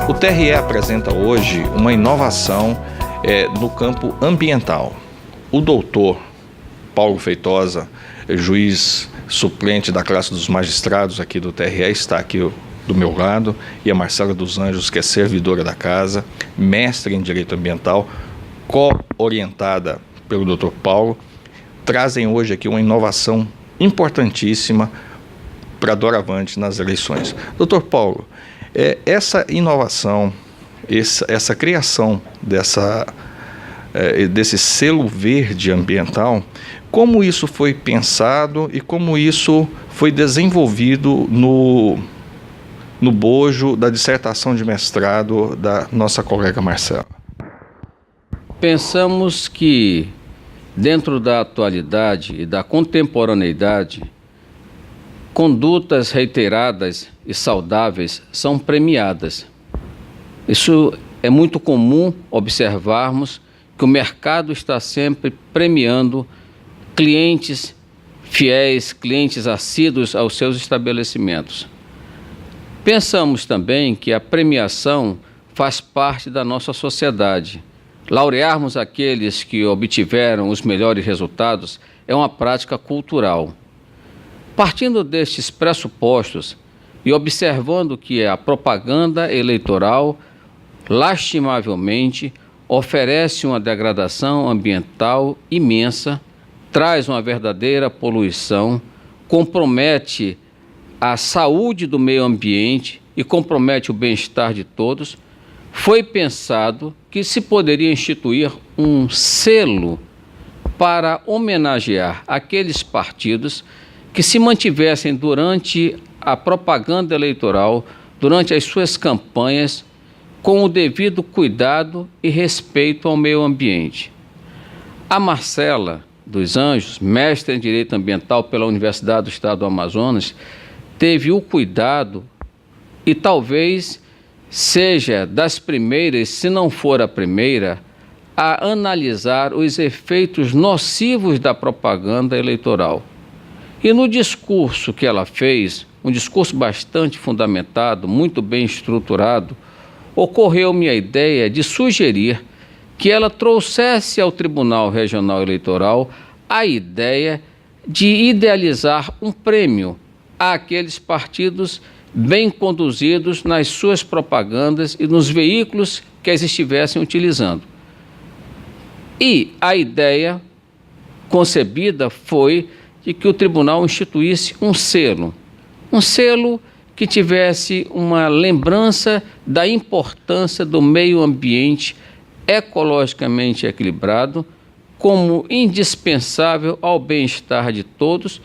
O TRE apresenta hoje uma inovação no campo ambiental. O doutor Paulo Feitosa, juiz suplente da classe dos magistrados aqui do TRE, está aqui do meu lado, e a Marcela dos Anjos, que é servidora da casa, mestre em Direito Ambiental, co-orientada pelo doutor Paulo, trazem hoje aqui uma inovação importantíssima para doravante nas eleições. Doutor Paulo, essa inovação, essa criação desse selo verde ambiental, como isso foi pensado e como isso foi desenvolvido no bojo da dissertação de mestrado da nossa colega Marcela? Pensamos que, dentro da atualidade e da contemporaneidade, condutas reiteradas e saudáveis são premiadas. Isso é muito comum observarmos que o mercado está sempre premiando clientes fiéis, clientes assíduos aos seus estabelecimentos. Pensamos também que a premiação faz parte da nossa sociedade. Laurearmos aqueles que obtiveram os melhores resultados é uma prática cultural. Partindo destes pressupostos e observando que a propaganda eleitoral, lastimavelmente, oferece uma degradação ambiental imensa, traz uma verdadeira poluição, compromete a saúde do meio ambiente e compromete o bem-estar de todos, foi pensado que se poderia instituir um selo para homenagear aqueles partidos que se mantivessem durante a propaganda eleitoral, durante as suas campanhas, com o devido cuidado e respeito ao meio ambiente. A Marcela dos Anjos, mestre em Direito Ambiental pela Universidade do Estado do Amazonas, teve o cuidado e talvez seja das primeiras, se não for a primeira, a analisar os efeitos nocivos da propaganda eleitoral. E no discurso que ela fez, um discurso bastante fundamentado, muito bem estruturado, ocorreu-me a ideia de sugerir que ela trouxesse ao Tribunal Regional Eleitoral a ideia de idealizar um prêmio àqueles partidos bem conduzidos nas suas propagandas e nos veículos que as estivessem utilizando. E a ideia concebida foi de que o tribunal instituísse um selo que tivesse uma lembrança da importância do meio ambiente ecologicamente equilibrado como indispensável ao bem-estar de todos,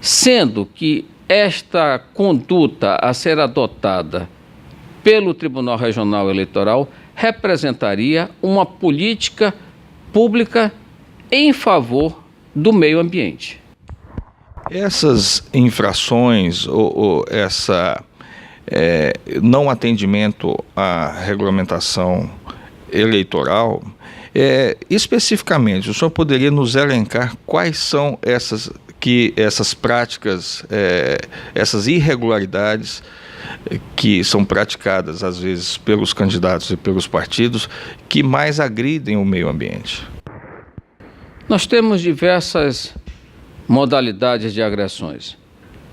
sendo que esta conduta a ser adotada pelo Tribunal Regional Eleitoral representaria uma política pública em favor do meio ambiente. Essas infrações ou não atendimento à regulamentação eleitoral, especificamente, o senhor poderia nos elencar quais são essas práticas, essas irregularidades que são praticadas, às vezes, pelos candidatos e pelos partidos, que mais agridem o meio ambiente? Nós temos diversas modalidades de agressões.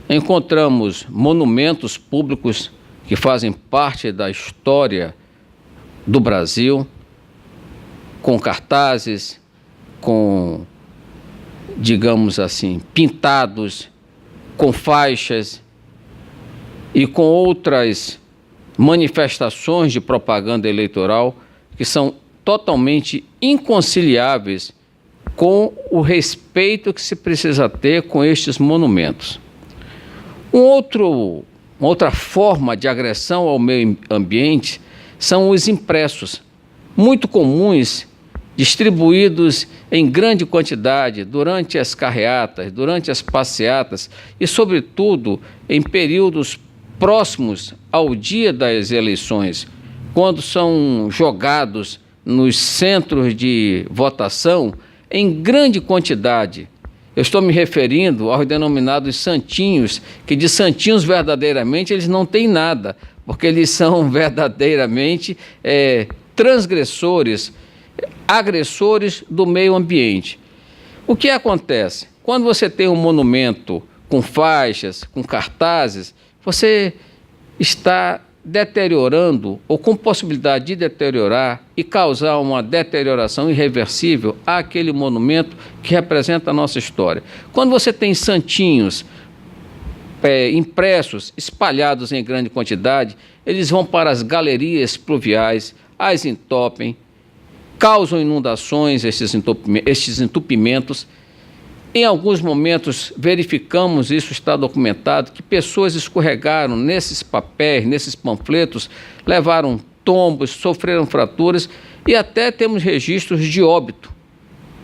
Encontramos monumentos públicos que fazem parte da história do Brasil, com cartazes, com, digamos assim, pintados, com faixas e com outras manifestações de propaganda eleitoral que são totalmente inconciliáveis com o respeito que se precisa ter com estes monumentos. Outra forma de agressão ao meio ambiente são os impressos, muito comuns, distribuídos em grande quantidade durante as carreatas, durante as passeatas e, sobretudo, em períodos próximos ao dia das eleições, quando são jogados nos centros de votação em grande quantidade. Eu estou me referindo aos denominados santinhos, que de santinhos verdadeiramente eles não têm nada, porque eles são verdadeiramente transgressores, agressores do meio ambiente. O que acontece? Quando você tem um monumento com faixas, com cartazes, você está deteriorando ou com possibilidade de deteriorar e causar uma deterioração irreversível àquele monumento que representa a nossa história. Quando você tem santinhos impressos, espalhados em grande quantidade, eles vão para as galerias pluviais, as entopem, causam inundações, estes entupimentos. Em alguns momentos verificamos, isso está documentado, que pessoas escorregaram nesses papéis, nesses panfletos, levaram tombos, sofreram fraturas e até temos registros de óbito.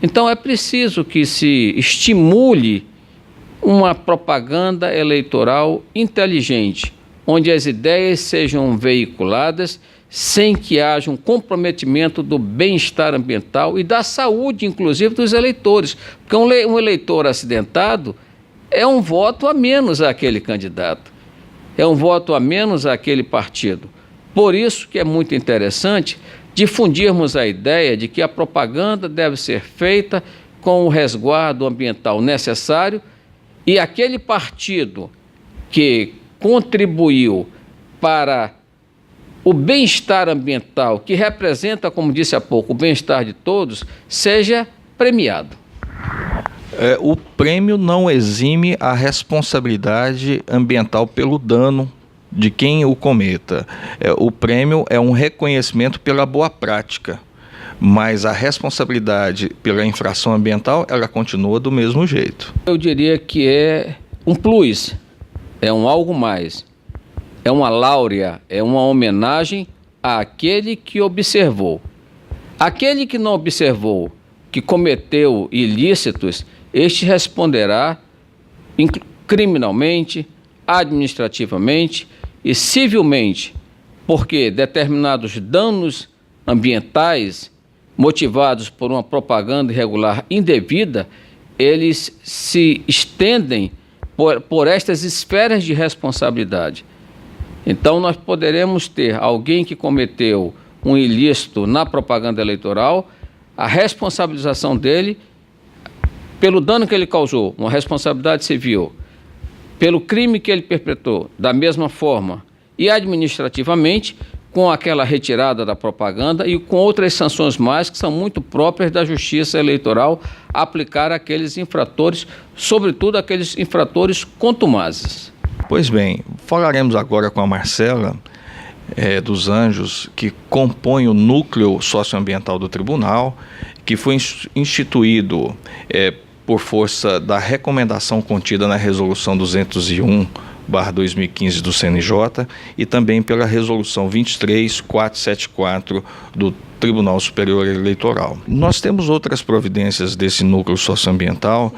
Então é preciso que se estimule uma propaganda eleitoral inteligente, onde as ideias sejam veiculadas sem que haja um comprometimento do bem-estar ambiental e da saúde, inclusive, dos eleitores. Porque um eleitor acidentado é um voto a menos àquele candidato, é um voto a menos àquele partido. Por isso que é muito interessante difundirmos a ideia de que a propaganda deve ser feita com o resguardo ambiental necessário e aquele partido que contribuiu para o bem-estar ambiental, que representa, como disse há pouco, o bem-estar de todos, seja premiado. O prêmio não exime a responsabilidade ambiental pelo dano de quem o cometa. O prêmio é um reconhecimento pela boa prática, mas a responsabilidade pela infração ambiental, ela continua do mesmo jeito. Eu diria que é um plus, é um algo mais. É uma láurea, é uma homenagem àquele que observou. Aquele que não observou, que cometeu ilícitos, este responderá criminalmente, administrativamente e civilmente, porque determinados danos ambientais motivados por uma propaganda irregular indevida, eles se estendem por estas esferas de responsabilidade. Então, nós poderemos ter alguém que cometeu um ilícito na propaganda eleitoral, a responsabilização dele pelo dano que ele causou, uma responsabilidade civil, pelo crime que ele perpetrou, da mesma forma, e administrativamente, com aquela retirada da propaganda e com outras sanções mais que são muito próprias da justiça eleitoral aplicar àqueles infratores, sobretudo aqueles infratores contumazes. Pois bem, falaremos agora com a Marcela dos Anjos, que compõe o núcleo socioambiental do tribunal, que foi instituído por força da recomendação contida na Resolução 201/2015 do CNJ e também pela Resolução 23474 do Tribunal Superior Eleitoral. Nós temos outras providências desse núcleo socioambiental,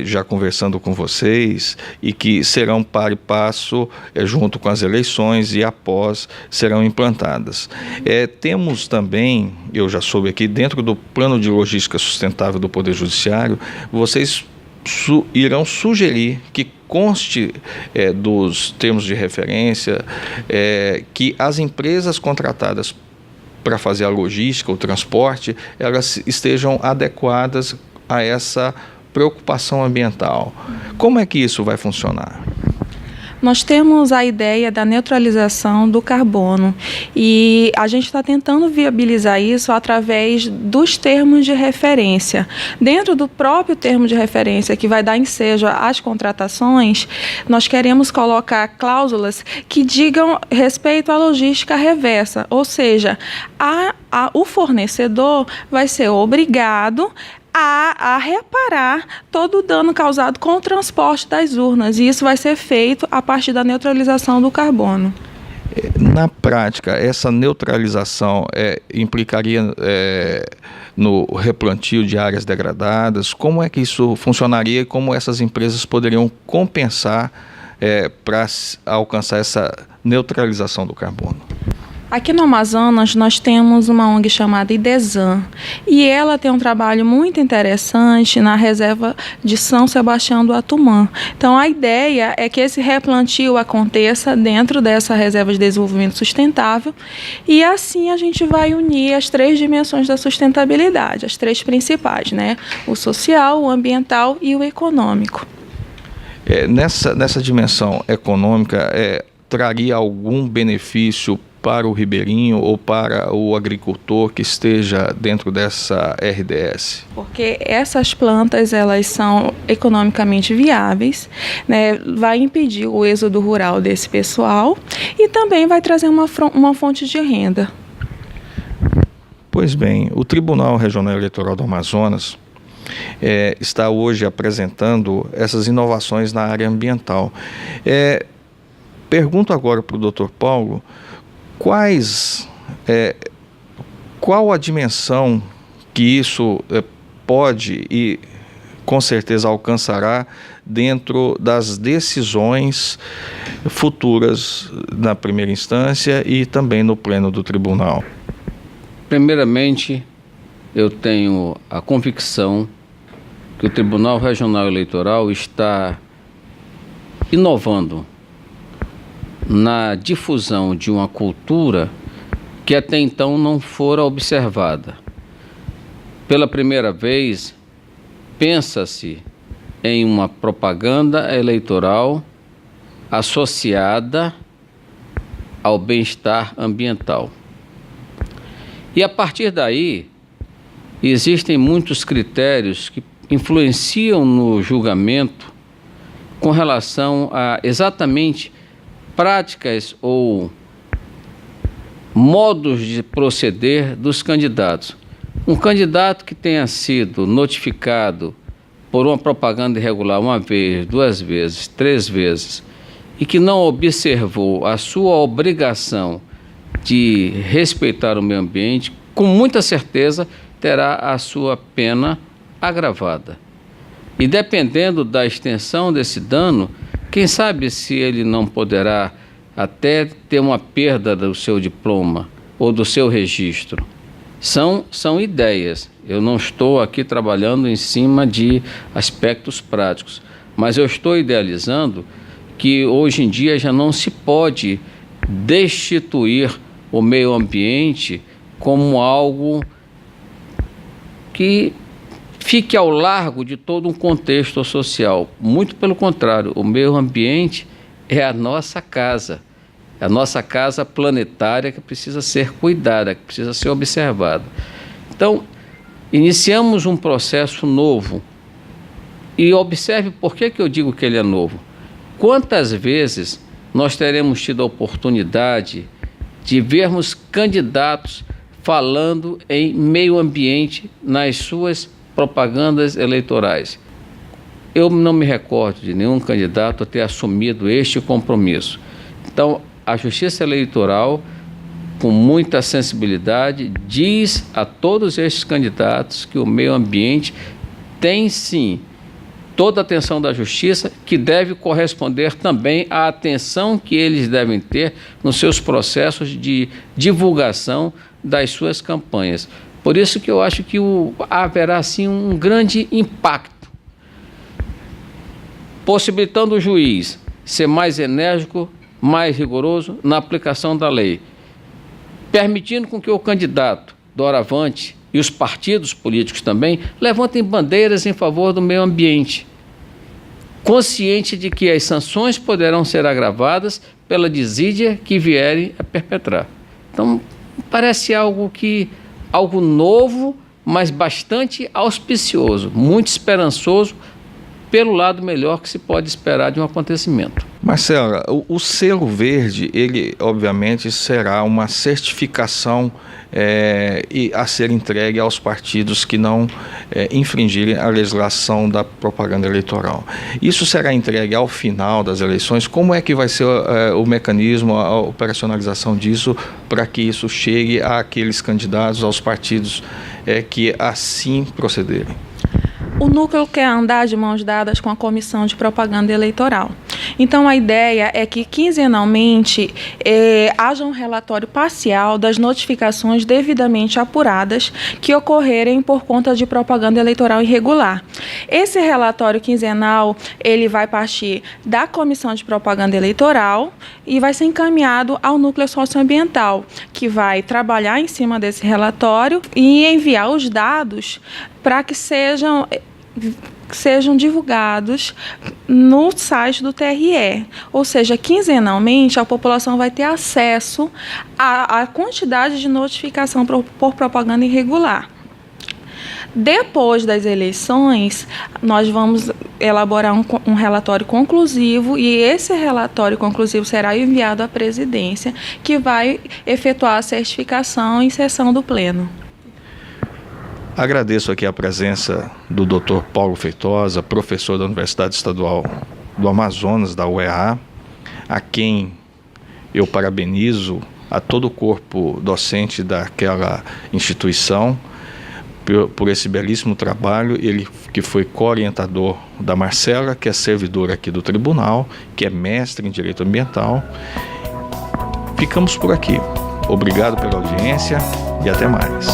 já conversando com vocês, e que serão para e passo junto com as eleições e após serão implantadas. Temos também, eu já soube aqui, dentro do Plano de Logística Sustentável do Poder Judiciário, vocês irão sugerir que conste dos termos de referência que as empresas contratadas para fazer a logística, o transporte, elas estejam adequadas a essa preocupação ambiental. Como é que isso vai funcionar? Nós temos a ideia da neutralização do carbono e a gente está tentando viabilizar isso através dos termos de referência. Dentro do próprio termo de referência que vai dar ensejo às contratações, nós queremos colocar cláusulas que digam respeito à logística reversa, ou seja, o fornecedor vai ser obrigado a reparar todo o dano causado com o transporte das urnas, e isso vai ser feito a partir da neutralização do carbono. Na prática, essa neutralização implicaria no replantio de áreas degradadas? Como é que isso funcionaria e como essas empresas poderiam compensar para alcançar essa neutralização do carbono? Aqui no Amazonas, nós temos uma ONG chamada IDESAN, e ela tem um trabalho muito interessante na reserva de São Sebastião do Atumã. Então, a ideia é que esse replantio aconteça dentro dessa reserva de desenvolvimento sustentável, e assim a gente vai unir as 3 dimensões da sustentabilidade, as 3 principais, né? O social, o ambiental e o econômico. Nessa dimensão econômica, traria algum benefício para o ribeirinho ou para o agricultor que esteja dentro dessa RDS? Porque essas plantas, elas são economicamente viáveis, né? Vai impedir o êxodo rural desse pessoal e também vai trazer uma fonte de renda. Pois bem, o Tribunal Regional Eleitoral do Amazonas está hoje apresentando essas inovações na área ambiental. Pergunto agora para o Dr. Paulo, qual a dimensão que isso pode e com certeza alcançará dentro das decisões futuras na primeira instância e também no pleno do tribunal? Primeiramente, eu tenho a convicção que o Tribunal Regional Eleitoral está inovando na difusão de uma cultura que até então não fora observada. Pela primeira vez, pensa-se em uma propaganda eleitoral associada ao bem-estar ambiental. E a partir daí, existem muitos critérios que influenciam no julgamento com relação a exatamente práticas ou modos de proceder dos candidatos. Um candidato que tenha sido notificado por uma propaganda irregular 1 vez, 2 vezes, 3 vezes, e que não observou a sua obrigação de respeitar o meio ambiente, com muita certeza terá a sua pena agravada. E dependendo da extensão desse dano, quem sabe se ele não poderá até ter uma perda do seu diploma ou do seu registro. São ideias. Eu não estou aqui trabalhando em cima de aspectos práticos, mas eu estou idealizando que hoje em dia já não se pode destituir o meio ambiente como algo que fique ao largo de todo um contexto social. Muito pelo contrário, o meio ambiente é a nossa casa planetária que precisa ser cuidada, que precisa ser observada. Então, iniciamos um processo novo e observe por que eu digo que ele é novo. Quantas vezes nós teremos tido a oportunidade de vermos candidatos falando em meio ambiente nas suas propagandas eleitorais? Eu não me recordo de nenhum candidato ter assumido este compromisso. Então, a Justiça Eleitoral, com muita sensibilidade, diz a todos estes candidatos que o meio ambiente tem, sim, toda a atenção da Justiça, que deve corresponder também à atenção que eles devem ter nos seus processos de divulgação das suas campanhas. Por isso que eu acho que haverá, sim, um grande impacto, possibilitando o juiz ser mais enérgico, mais rigoroso na aplicação da lei, permitindo com que o candidato doravante e os partidos políticos também levantem bandeiras em favor do meio ambiente, consciente de que as sanções poderão ser agravadas pela desídia que vierem a perpetrar. Então, parece algo novo, mas bastante auspicioso, muito esperançoso pelo lado melhor que se pode esperar de um acontecimento. Marcela, o selo verde, ele obviamente será uma certificação a ser entregue aos partidos que não infringirem a legislação da propaganda eleitoral. Isso será entregue ao final das eleições. Como é que vai ser o mecanismo, a operacionalização disso, para que isso chegue àqueles candidatos, aos partidos que assim procederem? O núcleo quer andar de mãos dadas com a Comissão de Propaganda Eleitoral. Então, a ideia é que quinzenalmente haja um relatório parcial das notificações devidamente apuradas que ocorrerem por conta de propaganda eleitoral irregular. Esse relatório quinzenal, ele vai partir da Comissão de Propaganda Eleitoral e vai ser encaminhado ao Núcleo Socioambiental, que vai trabalhar em cima desse relatório e enviar os dados para que sejam divulgados no site do TRE. Ou seja, quinzenalmente a população vai ter acesso à quantidade de notificação por propaganda irregular. Depois das eleições, nós vamos elaborar um relatório conclusivo e esse relatório conclusivo será enviado à presidência, que vai efetuar a certificação em sessão do Pleno. Agradeço aqui a presença do Dr. Paulo Feitosa, professor da Universidade Estadual do Amazonas, da UEA, a quem eu parabenizo, a todo o corpo docente daquela instituição, por esse belíssimo trabalho. Ele que foi co-orientador da Marcela, que é servidora aqui do tribunal, que é mestre em Direito Ambiental. Ficamos por aqui. Obrigado pela audiência e até mais.